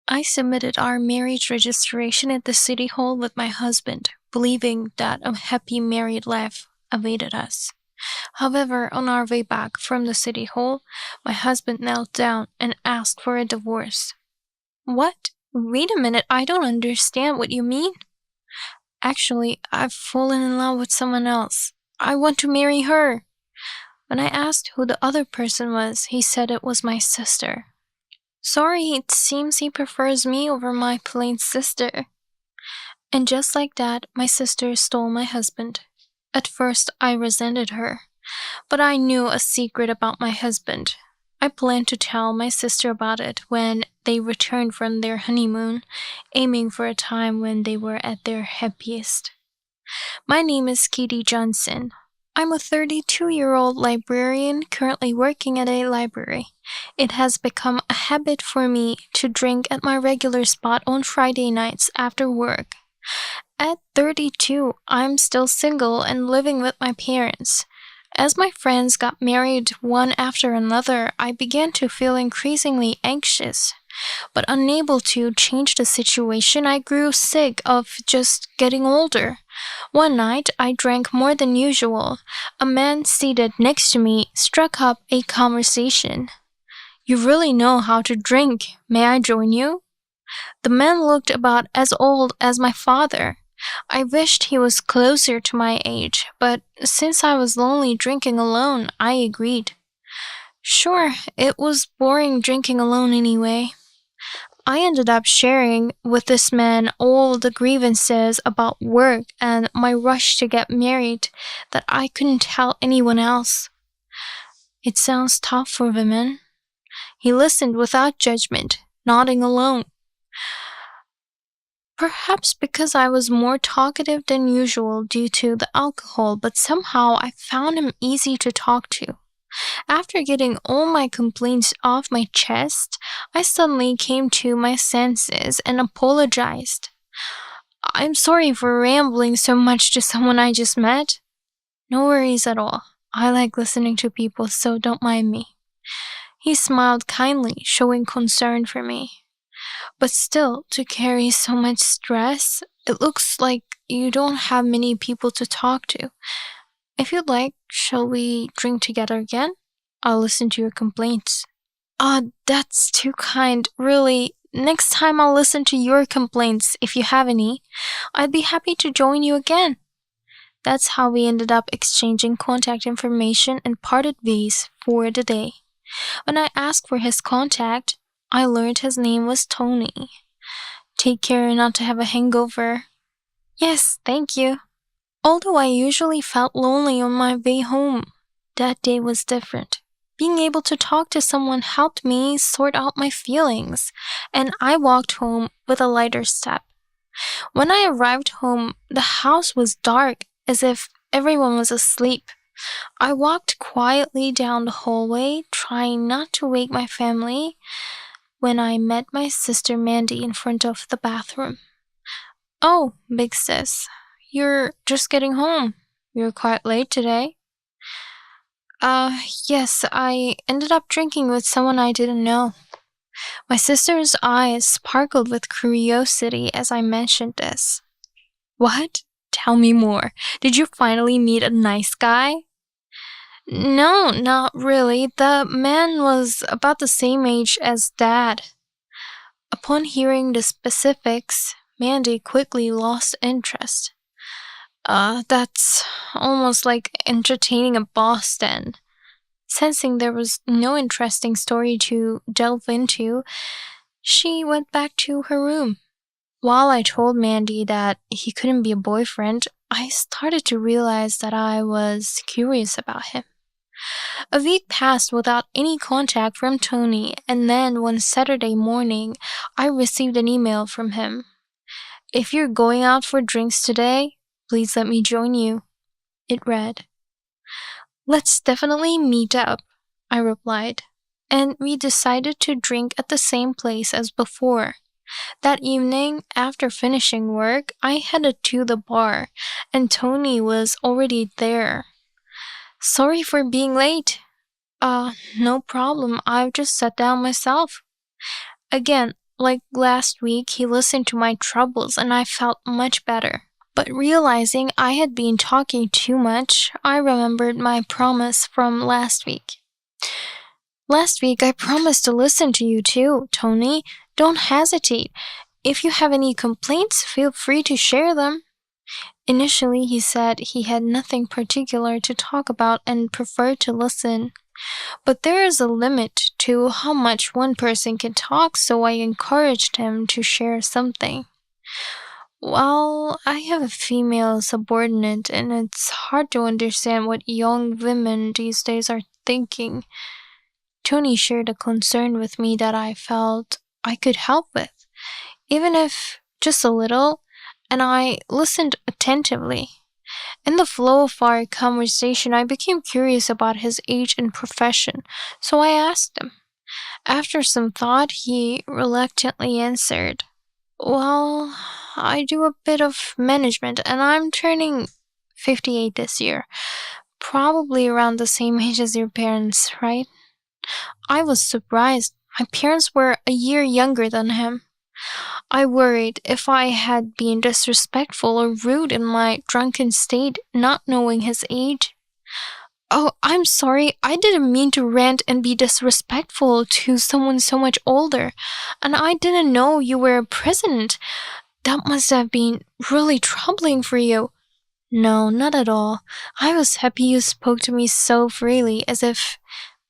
I submitted our marriage registration at the city hall with my husband, believing that a happy married life awaited us. However, on our way back from the city hall, my husband knelt down and asked for a divorce. What? Wait a minute, I don't understand what you mean. Actually, I've fallen in love with someone else. I want to marry her. When I asked who the other person was, he said it was my sister. Sorry, it seems he prefers me over my plain sister. And just like that, my sister stole my husband. At first, I resented her, but I knew a secret about my husband. I planned to tell my sister about it when they returned from their honeymoon, aiming for a time when they were at their happiest. My name is Kitty Johnson. I'm a 32-year-old librarian currently working at a library. It has become a habit for me to drink at my regular spot on Friday nights after work. At 32, I'm still single and living with my parents. As my friends got married one after another, I began to feel increasingly anxious. But unable to change the situation, I grew sick of just getting older. One night, I drank more than usual. A man seated next to me struck up a conversation. You really know how to drink. May I join you? The man looked about as old as my father. I wished he was closer to my age, but since I was lonely drinking alone, I agreed. Sure, it was boring drinking alone anyway. I ended up sharing with this man all the grievances about work and my rush to get married that I couldn't tell anyone else. It sounds tough for women. He listened without judgment, nodding along. Perhaps because I was more talkative than usual due to the alcohol, but somehow I found him easy to talk to. After getting all my complaints off my chest, I suddenly came to my senses and apologized. I'm sorry for rambling so much to someone I just met. No worries at all. I like listening to people, so don't mind me. He smiled kindly, showing concern for me. But still, to carry so much stress, it looks like you don't have many people to talk to. If you'd like, shall we drink together again? I'll listen to your complaints. That's too kind. Really, next time I'll listen to your complaints if you have any. I'd be happy to join you again. That's how we ended up exchanging contact information and parted ways for the day. When I asked for his contact, I learned his name was Tony. Take care not to have a hangover. Yes, thank you. Although I usually felt lonely on my way home, that day was different. Being able to talk to someone helped me sort out my feelings, and I walked home with a lighter step. When I arrived home, the house was dark, as if everyone was asleep. I walked quietly down the hallway, trying not to wake my family, when I met my sister Mandy in front of the bathroom. Oh, big sis, you're just getting home. You're quite late today. Yes, I ended up drinking with someone I didn't know. My sister's eyes sparkled with curiosity as I mentioned this. What? Tell me more. Did you finally meet a nice guy? No, not really. The man was about the same age as Dad. Upon hearing the specifics, Mandy quickly lost interest. That's almost like entertaining a boss then. Sensing there was no interesting story to delve into, she went back to her room. While I told Mandy that he couldn't be a boyfriend, I started to realize that I was curious about him. A week passed without any contact from Tony, and then one Saturday morning, I received an email from him. If you're going out for drinks today, please let me join you. It read. Let's definitely meet up, I replied, and we decided to drink at the same place as before. That evening, after finishing work, I headed to the bar, and Tony was already there. Sorry for being late. No problem, I've just sat down myself. Again, Like last week, he listened to my troubles and I felt much better. But realizing I had been talking too much, I remembered my promise from last week. Last week, I promised to listen to you too, Tony. Don't hesitate. If you have any complaints, feel free to share them. Initially, he said he had nothing particular to talk about and preferred to listen. But there is a limit to how much one person can talk, so I encouraged him to share something. Well, I have a female subordinate, and it's hard to understand what young women these days are thinking. Tony shared a concern with me that I felt I could help with, even if just a little, and I listened attentively. In the flow of our conversation, I became curious about his age and profession, so I asked him. After some thought, he reluctantly answered, "Well, I do a bit of management, and I'm turning 58 this year. Probably around the same age as your parents, right?" I was surprised. My parents were a year younger than him. I worried if I had been disrespectful or rude in my drunken state, not knowing his age. "Oh, I'm sorry. I didn't mean to rant and be disrespectful to someone so much older. And I didn't know you were a president. That must have been really troubling for you." "No, not at all. I was happy you spoke to me so freely, as if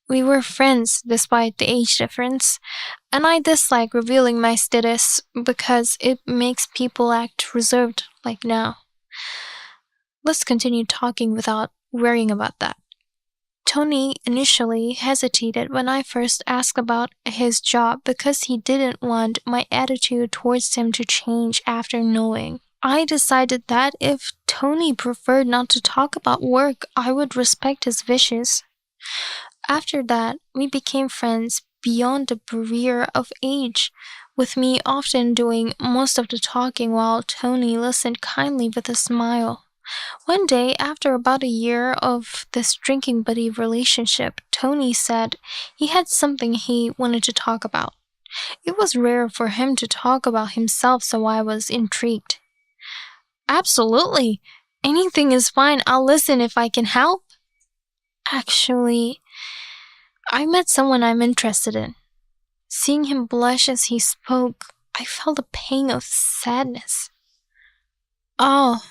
we were friends despite the age difference. And I dislike revealing my status because it makes people act reserved like now. Let's continue talking without worrying about that." Tony initially hesitated when I first asked about his job because he didn't want my attitude towards him to change after knowing. I decided that if Tony preferred not to talk about work, I would respect his wishes. After that, we became friends beyond the barrier of age, with me often doing most of the talking while Tony listened kindly with a smile. One day, after about a year of this drinking buddy relationship, Tony said he had something he wanted to talk about. It was rare for him to talk about himself, so I was intrigued. "Absolutely. Anything is fine. I'll listen if I can help." "Actually, I met someone I'm interested in." Seeing him blush as he spoke, I felt a pang of sadness. "Oh,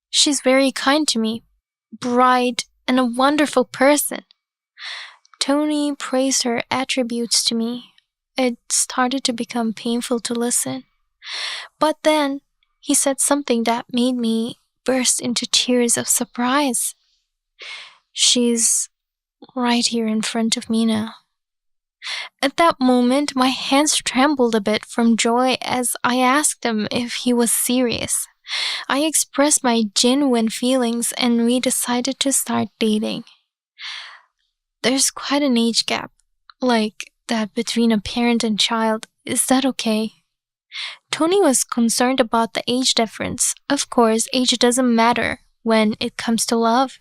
she's very kind to me, bright, and a wonderful person." Tony praised her attributes to me. It started to become painful to listen. But then, he said something that made me burst into tears of surprise. "She's right here in front of me now." At that moment, my hands trembled a bit from joy as I asked him if he was serious. I expressed my genuine feelings and we decided to start dating. There's quite an age gap, like that between a parent and child. Is that okay? Tony was concerned about the age difference. Of course, age doesn't matter when it comes to love.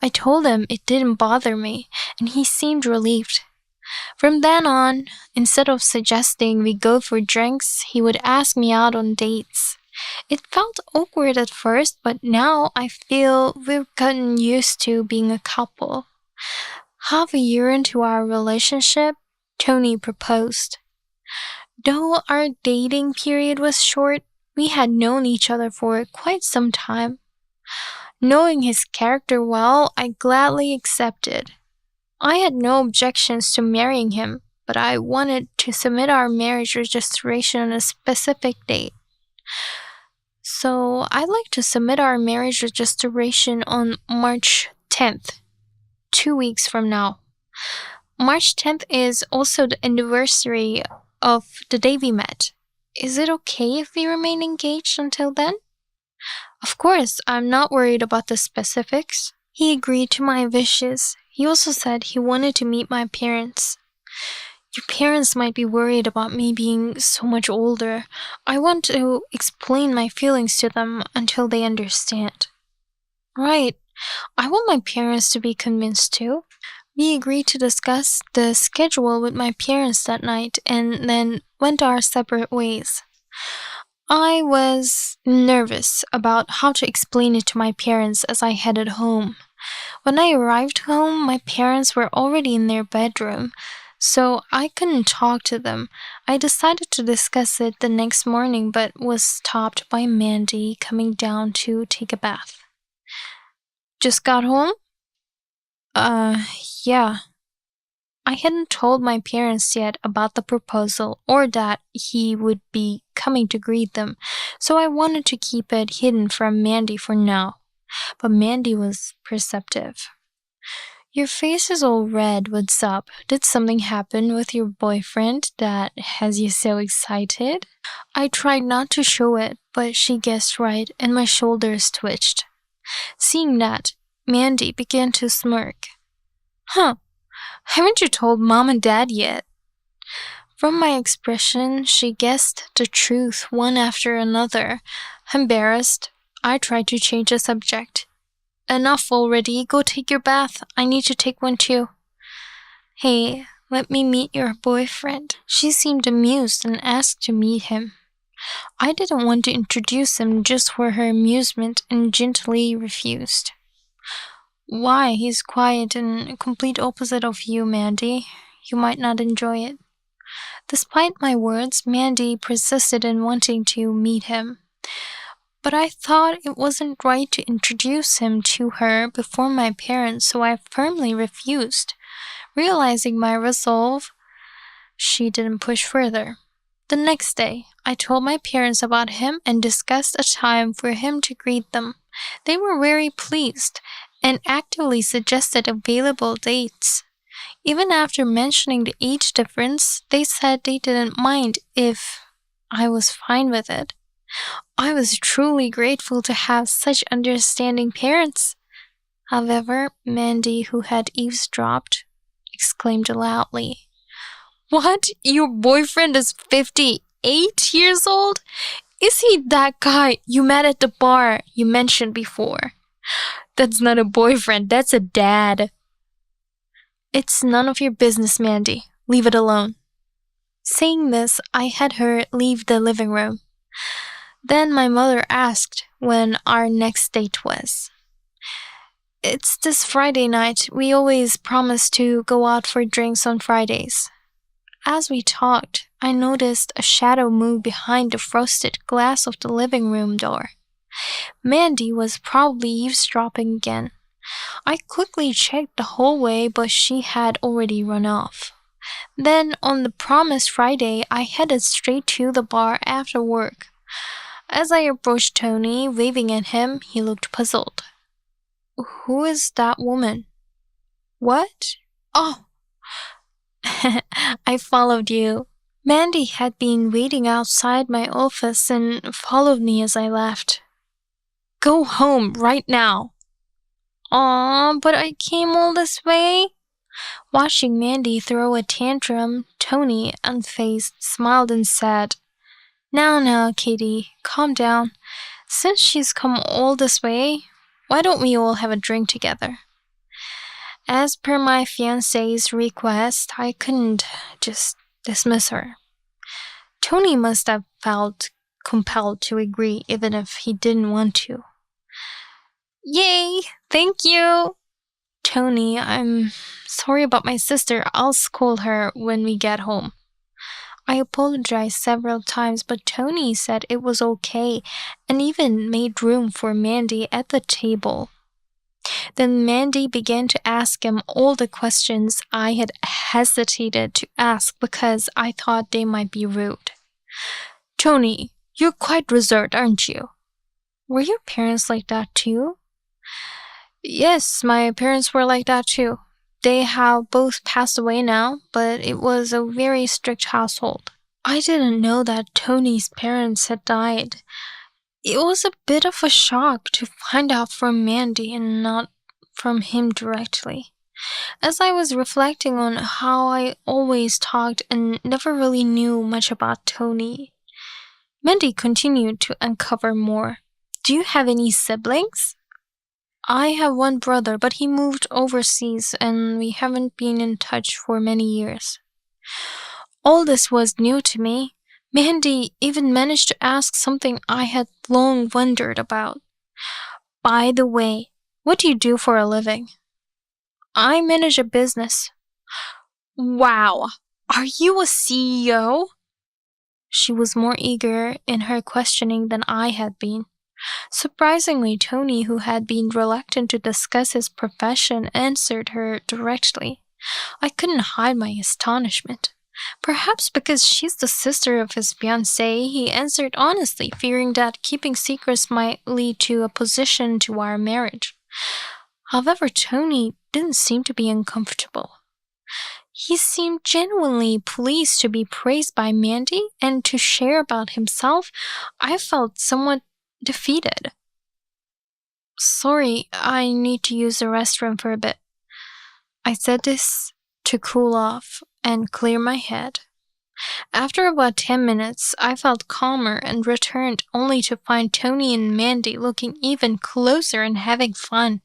I told him it didn't bother me, and he seemed relieved. From then on, instead of suggesting we go for drinks, he would ask me out on dates. It felt awkward at first, but now I feel we've gotten used to being a couple. Half a year into our relationship, Tony proposed. Though our dating period was short, we had known each other for quite some time. Knowing his character well, I gladly accepted. I had no objections to marrying him, but I wanted to submit our marriage registration on a specific date. So I'd like to submit our marriage registration on March 10th, 2 weeks from now. March 10th is also the anniversary of the day we met. Is it okay if we remain engaged until then? Of course, I'm not worried about the specifics. He agreed to my wishes. He also said he wanted to meet my parents. Your parents might be worried about me being so much older. I want to explain my feelings to them until they understand. Right. I want my parents to be convinced too. We agreed to discuss the schedule with my parents that night and then went our separate ways. I was nervous about how to explain it to my parents as I headed home. When I arrived home, my parents were already in their bedroom, so I couldn't talk to them. I decided to discuss it the next morning but was stopped by Mandy coming down to take a bath. Just got home? Uh, yeah. I hadn't told my parents yet about the proposal or that he would be coming to greet them, so I wanted to keep it hidden from Mandy for now. But Mandy was perceptive. Your face is all red. What's up? Did something happen with your boyfriend that has you so excited? I tried not to show it, but she guessed right and my shoulders twitched. Seeing that, Mandy began to smirk. Huh, haven't you told mom and dad yet? From my expression, she guessed the truth one after another. Embarrassed, I tried to change the subject. Enough already, go take your bath. I need to take one too. Hey, let me meet your boyfriend. She seemed amused and asked to meet him. I didn't want to introduce him just for her amusement and gently refused. Why? He's quiet and a complete opposite of you, Mandy. You might not enjoy it. Despite my words, Mandy persisted in wanting to meet him. But I thought it wasn't right to introduce him to her before my parents, so I firmly refused. Realizing my resolve, she didn't push further. The next day, I told my parents about him and discussed a time for him to greet them. They were very pleased and actively suggested available dates. Even after mentioning the age difference, they said they didn't mind if I was fine with it. I was truly grateful to have such understanding parents. However, Mandy, who had eavesdropped, exclaimed loudly, What? Your boyfriend is 58 years old? Is he that guy you met at the bar you mentioned before? That's not a boyfriend, that's a dad. It's none of your business, Mandy. Leave it alone. Saying this, I had her leave the living room. Then my mother asked when our next date was. It's this Friday night. We always promise to go out for drinks on Fridays. As we talked, I noticed a shadow move behind the frosted glass of the living room door. Mandy was probably eavesdropping again. I quickly checked the hallway, but she had already run off. Then, on the promised Friday, I headed straight to the bar after work. As I approached Tony, waving at him, he looked puzzled. Who is that woman? What? Oh! I followed you. Mandy had been waiting outside my office and followed me as I left. Go home right now. Aw, but I came all this way. Watching Mandy throw a tantrum, Tony, unfazed, smiled and said, Now, Katie, calm down. Since she's come all this way, why don't we all have a drink together? As per my fiancé's request, I couldn't just dismiss her. Tony must have felt compelled to agree even if he didn't want to. Yay! Thank you! Tony, I'm sorry about my sister. I'll scold her when we get home. I apologized several times, but Tony said it was okay and even made room for Mandy at the table. Then Mandy began to ask him all the questions I had hesitated to ask because I thought they might be rude. Tony, you're quite reserved, aren't you? Were your parents like that too? Yes, my parents were like that too. They have both passed away now, but it was a very strict household. I didn't know that Tony's parents had died. It was a bit of a shock to find out from Mandy and not from him directly. As I was reflecting on how I always talked and never really knew much about Tony, Mandy continued to uncover more. Do you have any siblings? I have one brother, but he moved overseas and we haven't been in touch for many years. All this was new to me. Mandy even managed to ask something I had long wondered about. By the way, what do you do for a living? I manage a business. Wow, are you a CEO? She was more eager in her questioning than I had been. Surprisingly, Tony, who had been reluctant to discuss his profession, answered her directly. I couldn't hide my astonishment. Perhaps because she's the sister of his fiancée, he answered honestly, fearing that keeping secrets might lead to opposition to our marriage. However, Tony didn't seem to be uncomfortable. He seemed genuinely pleased to be praised by Mandy, and to share about himself, I felt somewhat defeated. Sorry, I need to use the restroom for a bit. I said this to cool off and clear my head. After about 10 minutes, I felt calmer and returned only to find Tony and Mandy looking even closer and having fun.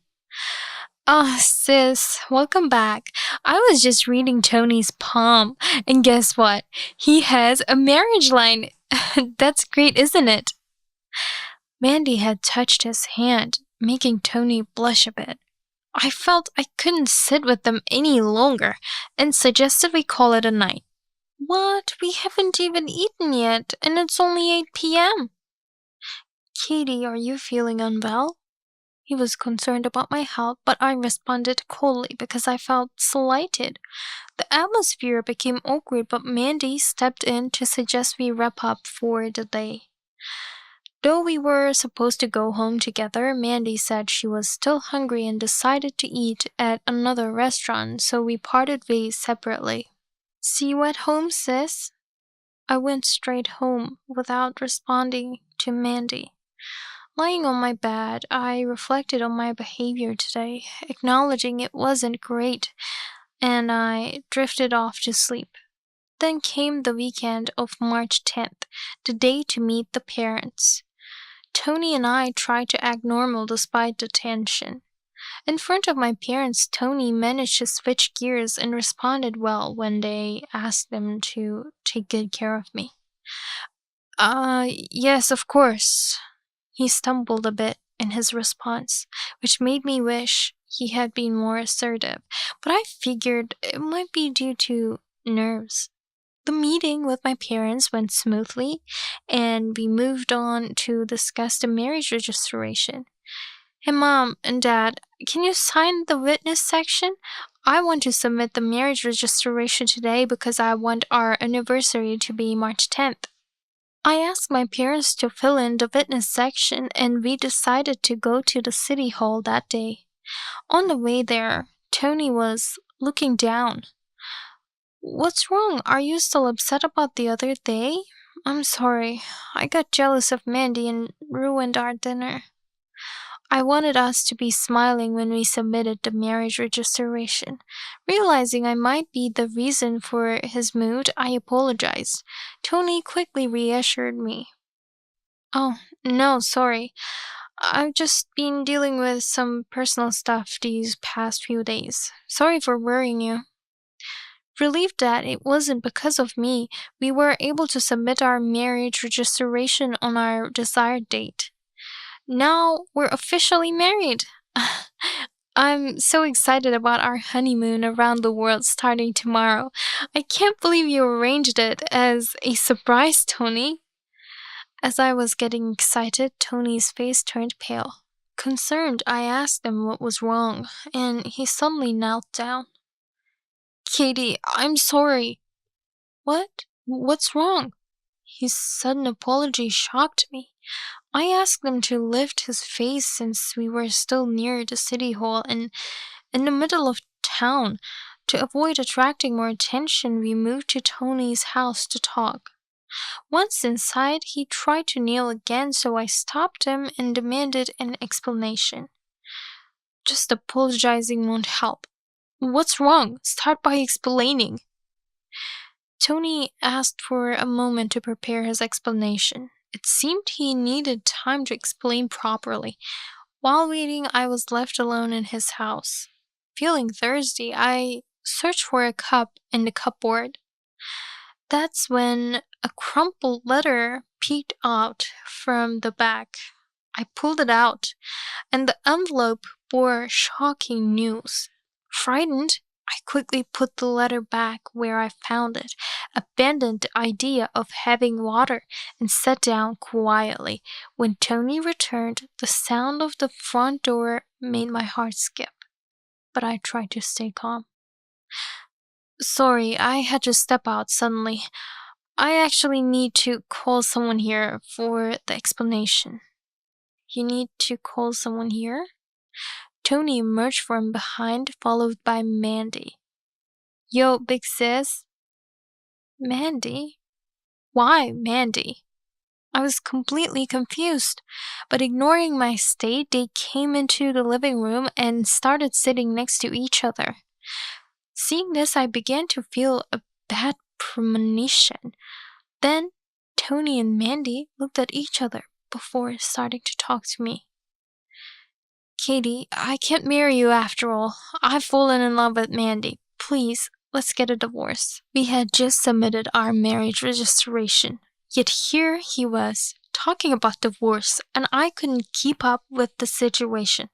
Ah, sis, welcome back. I was just reading Tony's palm, and guess what? He has a marriage line. That's great, isn't it? Mandy had touched his hand, making Tony blush a bit. I felt I couldn't sit with them any longer, and suggested we call it a night. What? We haven't even eaten yet, and it's only 8 p.m. Katie, are you feeling unwell? He was concerned about my health, but I responded coldly because I felt slighted. The atmosphere became awkward, but Mandy stepped in to suggest we wrap up for the day. Though we were supposed to go home together, Mandy said she was still hungry and decided to eat at another restaurant, so we parted ways separately. See you at home, sis? I went straight home without responding to Mandy. Lying on my bed, I reflected on my behavior today, acknowledging it wasn't great, and I drifted off to sleep. Then came the weekend of March 10th, the day to meet the parents. Tony and I tried to act normal despite the tension. In front of my parents, Tony managed to switch gears and responded well when they asked him to take good care of me. Yes, of course. He stumbled a bit in his response, which made me wish he had been more assertive, but I figured it might be due to nerves. The meeting with my parents went smoothly, and we moved on to discuss the marriage registration. Hey, Mom and Dad, can you sign the witness section? I want to submit the marriage registration today because I want our anniversary to be March 10th. I asked my parents to fill in the witness section, and we decided to go to the city hall that day. On the way there, Tony was looking down. What's wrong? Are you still upset about the other day? I'm sorry. I got jealous of Mandy and ruined our dinner. I wanted us to be smiling when we submitted the marriage registration. Realizing I might be the reason for his mood, I apologized. Tony quickly reassured me. Oh, no, sorry. I've just been dealing with some personal stuff these past few days. Sorry for worrying you. Relieved that it wasn't because of me, we were able to submit our marriage registration on our desired date. Now we're officially married. I'm so excited about our honeymoon around the world starting tomorrow. I can't believe you arranged it as a surprise, Tony. As I was getting excited, Tony's face turned pale. Concerned, I asked him what was wrong, and he suddenly knelt down. Katie, I'm sorry. What? What's wrong? His sudden apology shocked me. I asked him to lift his face since we were still near the city hall and in the middle of town. To avoid attracting more attention, we moved to Tony's house to talk. Once inside, he tried to kneel again, so I stopped him and demanded an explanation. Just apologizing won't help. What's wrong? Start by explaining. Tony asked for a moment to prepare his explanation. It seemed he needed time to explain properly. While waiting, I was left alone in his house. Feeling thirsty, I searched for a cup in the cupboard. That's when a crumpled letter peeked out from the back. I pulled it out, and the envelope bore shocking news. Frightened, I quickly put the letter back where I found it, abandoned the idea of having water, and sat down quietly. When Tony returned, the sound of the front door made my heart skip, but I tried to stay calm. Sorry, I had to step out suddenly. I actually need to call someone here for the explanation. You need to call someone here? Tony emerged from behind, followed by Mandy. Yo, big sis. Mandy? Why Mandy? I was completely confused, but ignoring my state, they came into the living room and started sitting next to each other. Seeing this, I began to feel a bad premonition. Then, Tony and Mandy looked at each other before starting to talk to me. Katie, I can't marry you after all. I've fallen in love with Mandy. Please, let's get a divorce. We had just submitted our marriage registration, yet here he was, talking about divorce, and I couldn't keep up with the situation.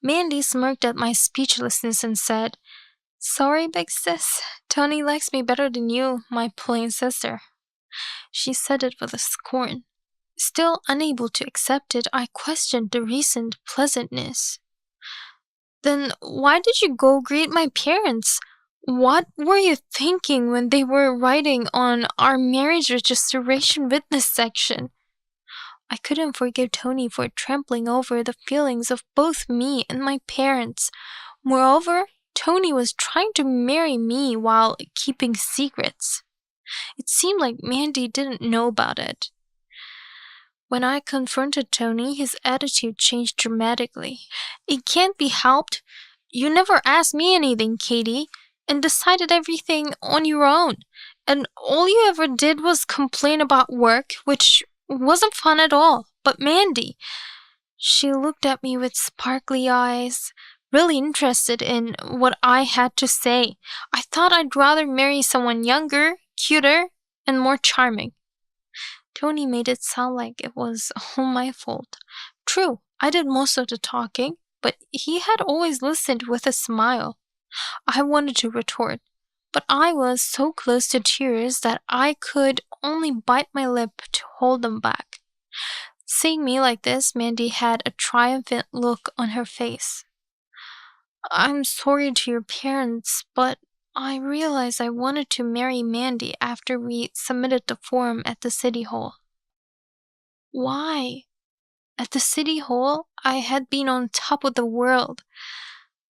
Mandy smirked at my speechlessness and said, Sorry, big sis. Tony likes me better than you, my plain sister. She said it with a scorn. Still unable to accept it, I questioned the recent pleasantness. Then why did you go greet my parents? What were you thinking when they were writing on our marriage registration witness section? I couldn't forgive Tony for trampling over the feelings of both me and my parents. Moreover, Tony was trying to marry me while keeping secrets. It seemed like Mandy didn't know about it. When I confronted Tony, his attitude changed dramatically. It can't be helped. You never asked me anything, Katie, and decided everything on your own. And all you ever did was complain about work, which wasn't fun at all. But Mandy, she looked at me with sparkly eyes, really interested in what I had to say. I thought I'd rather marry someone younger, cuter, and more charming. Tony made it sound like it was all my fault. True, I did most of the talking, but he had always listened with a smile. I wanted to retort, but I was so close to tears that I could only bite my lip to hold them back. Seeing me like this, Mandy had a triumphant look on her face. I'm sorry to your parents, but I realized I wanted to marry Mandy after we submitted the form at the city hall. Why? At the city hall, I had been on top of the world.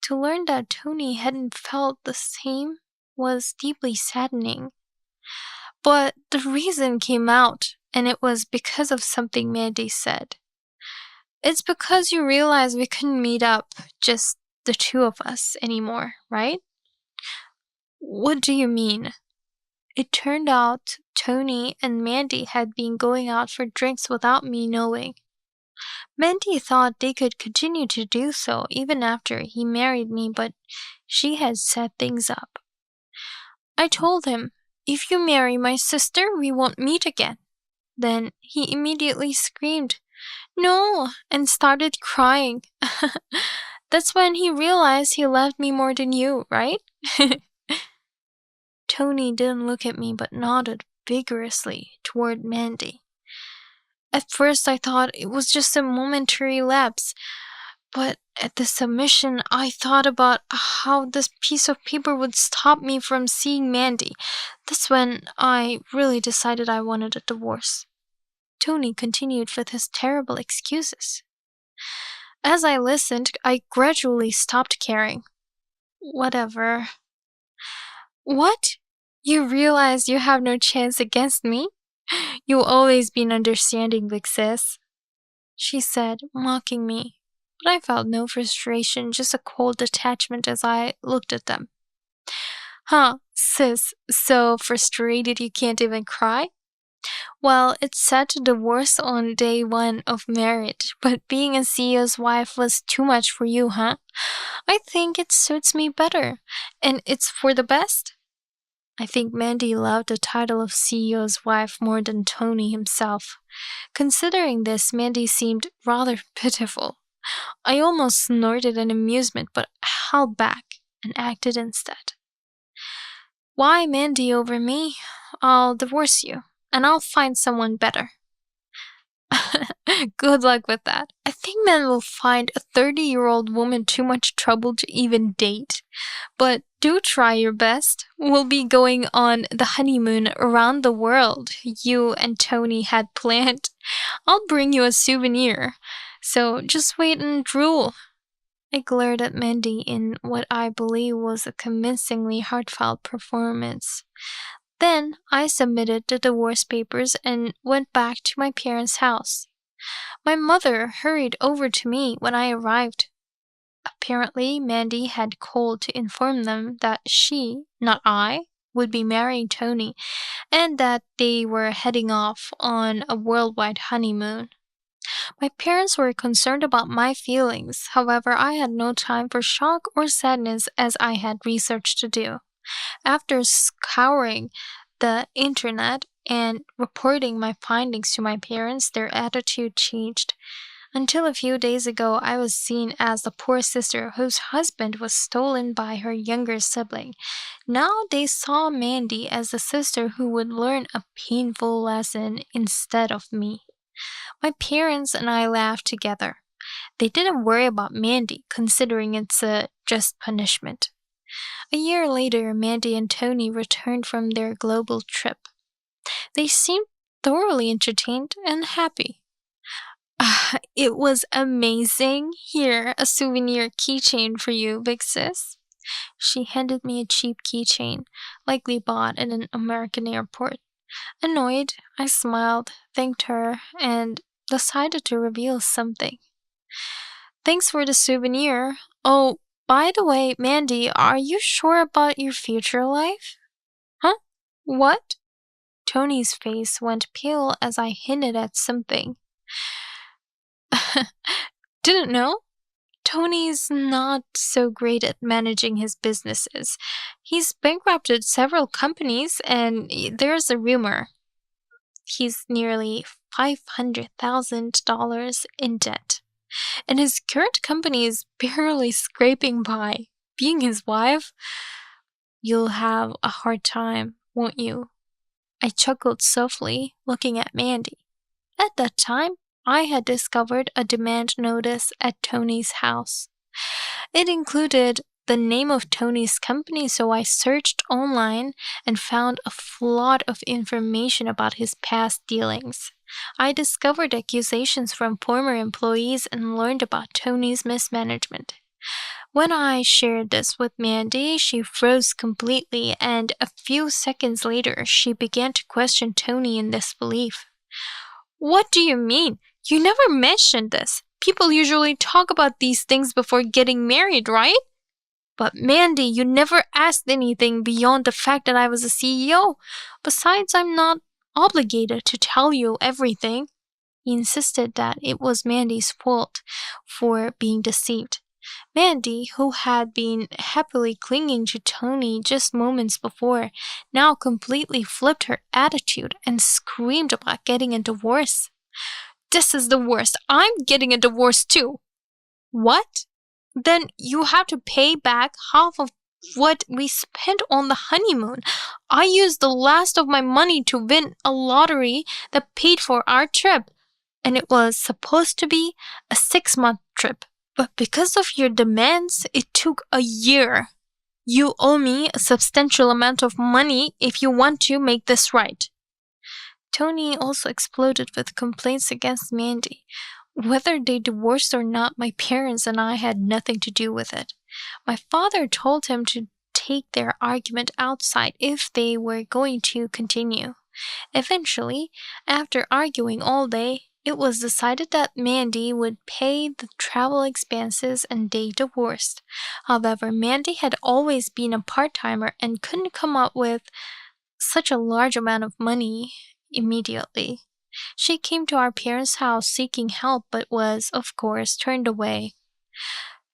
To learn that Tony hadn't felt the same was deeply saddening. But the reason came out, and it was because of something Mandy said. It's because you realized we couldn't meet up, just the two of us anymore, right? What do you mean? It turned out Tony and Mandy had been going out for drinks without me knowing. Mandy thought they could continue to do so even after he married me, but she had set things up. I told him, if you marry my sister, we won't meet again. Then he immediately screamed, No, and started crying. That's when he realized he loved me more than you, right? Tony didn't look at me but nodded vigorously toward Mandy. At first I thought it was just a momentary lapse, but at the submission I thought about how this piece of paper would stop me from seeing Mandy. That's when I really decided I wanted a divorce. Tony continued with his terrible excuses. As I listened, I gradually stopped caring. Whatever. What? You realize you have no chance against me? You've always been understanding, big sis, she said, mocking me. But I felt no frustration, just a cold detachment as I looked at them. Huh, sis, so frustrated you can't even cry? Well, it said to divorce on day one of marriage, but being a CEO's wife was too much for you, huh? I think it suits me better, and it's for the best. I think Mandy loved the title of CEO's wife more than Tony himself. Considering this, Mandy seemed rather pitiful. I almost snorted in amusement, but held back and acted instead. Why Mandy over me? I'll divorce you, and I'll find someone better. Good luck with that. I think men will find a 30-year-old woman too much trouble to even date. But do try your best. We'll be going on the honeymoon around the world you and Tony had planned. I'll bring you a souvenir. So just wait and drool. I glared at Mandy in what I believe was a convincingly heartfelt performance. Then I submitted the divorce papers and went back to my parents' house. My mother hurried over to me when I arrived. Apparently, Mandy had called to inform them that she, not I, would be marrying Tony and that they were heading off on a worldwide honeymoon. My parents were concerned about my feelings, however, I had no time for shock or sadness as I had research to do. After scouring the internet and reporting my findings to my parents, their attitude changed. Until a few days ago, I was seen as the poor sister whose husband was stolen by her younger sibling. Now they saw Mandy as the sister who would learn a painful lesson instead of me. My parents and I laughed together. They didn't worry about Mandy, considering it's a just punishment. A year later, Mandy and Tony returned from their global trip. They seemed thoroughly entertained and happy. It was amazing. Here, a souvenir keychain for you, big sis. She handed me a cheap keychain, likely bought at an American airport. Annoyed, I smiled, thanked her, and decided to reveal something. Thanks for the souvenir. Oh, by the way, Mandy, are you sure about your future life? Huh? What? Tony's face went pale as I hinted at something. Didn't know? Tony's not so great at managing his businesses. He's bankrupted several companies, and there's a rumor he's nearly $500,000 in debt. And his current company is barely scraping by. Being his wife, you'll have a hard time, won't you? I chuckled softly, looking at Mandy. At that time, I had discovered a demand notice at Tony's house. It included the name of Tony's company, so I searched online and found a flood of information about his past dealings. I discovered accusations from former employees and learned about Tony's mismanagement. When I shared this with Mandy, she froze completely, and a few seconds later, she began to question Tony in disbelief. What do you mean? You never mentioned this. People usually talk about these things before getting married, right? But Mandy, you never asked anything beyond the fact that I was a CEO. Besides, I'm not obligated to tell you everything. He insisted that it was Mandy's fault for being deceived. Mandy, who had been happily clinging to Tony just moments before, now completely flipped her attitude and screamed about getting a divorce. This is the worst. I'm getting a divorce too. What? Then you have to pay back half of what we spent on the honeymoon. I used the last of my money to win a lottery that paid for our trip, and it was supposed to be a 6-month trip. But because of your demands, it took a year. You owe me a substantial amount of money if you want to make this right. Tony also exploded with complaints against Mandy. Whether they divorced or not, my parents and I had nothing to do with it. My father told him to take their argument outside if they were going to continue. Eventually, after arguing all day, it was decided that Mandy would pay the travel expenses and they divorced. However, Mandy had always been a part-timer and couldn't come up with such a large amount of money. immediately. She came to our parents' house seeking help but was, of course, turned away.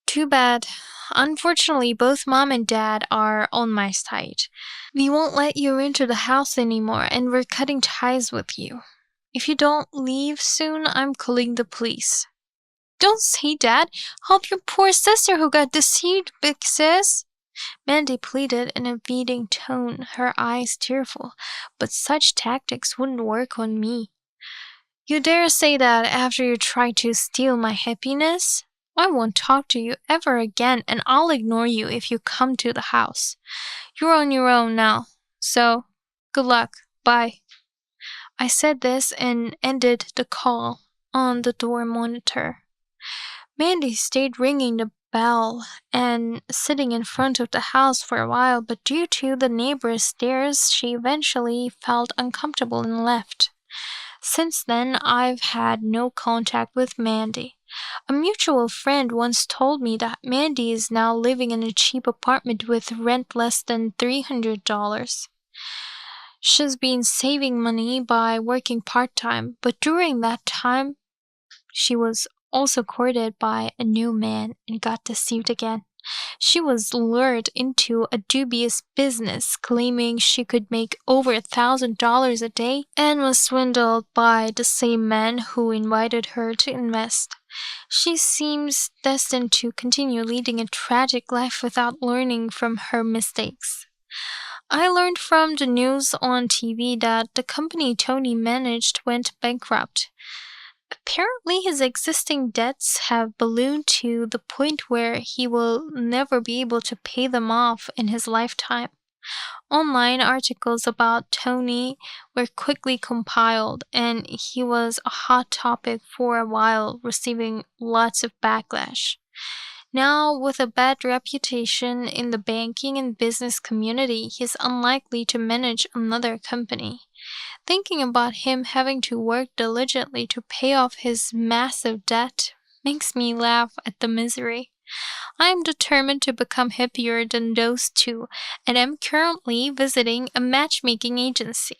Too bad. Unfortunately, both mom and dad are on my side. We won't let you into the house anymore, and we're cutting ties with you. If you don't leave soon, I'm calling the police. Don't say that. Help your poor sister who got deceived, big sis. Mandy pleaded in a pleading tone, her eyes tearful. But such tactics wouldn't work on me. You dare say that after you tried to steal my happiness? I won't talk to you ever again, and I'll ignore you if you come to the house. You're on your own now. So, good luck. Bye. I said this and ended the call on the door monitor. Mandy stayed ringing the bell and sitting in front of the house for a while, but due to the neighbor's stares, she eventually felt uncomfortable and left. Since then, I've had no contact with Mandy. A mutual friend once told me that Mandy is now living in a cheap apartment with rent less than $300. She's been saving money by working part-time, but during that time, she was also courted by a new man and got deceived again. She was lured into a dubious business, claiming she could make over $1,000 a day, and was swindled by the same man who invited her to invest. She seems destined to continue leading a tragic life without learning from her mistakes. I learned from the news on TV that the company Tony managed went bankrupt. Apparently, his existing debts have ballooned to the point where he will never be able to pay them off in his lifetime. Online articles about Tony were quickly compiled, and he was a hot topic for a while, receiving lots of backlash. Now, with a bad reputation in the banking and business community, he's unlikely to manage another company. Thinking about him having to work diligently to pay off his massive debt makes me laugh at the misery. I am determined to become happier than those two, and am currently visiting a matchmaking agency.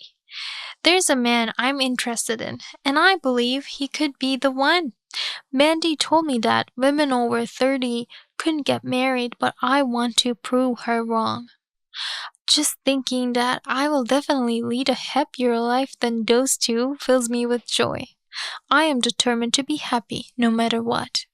There's a man I'm interested in, and I believe he could be the one. Mandy told me that women over 30 couldn't get married, but I want to prove her wrong. Just thinking that I will definitely lead a happier life than those two fills me with joy. I am determined to be happy no matter what.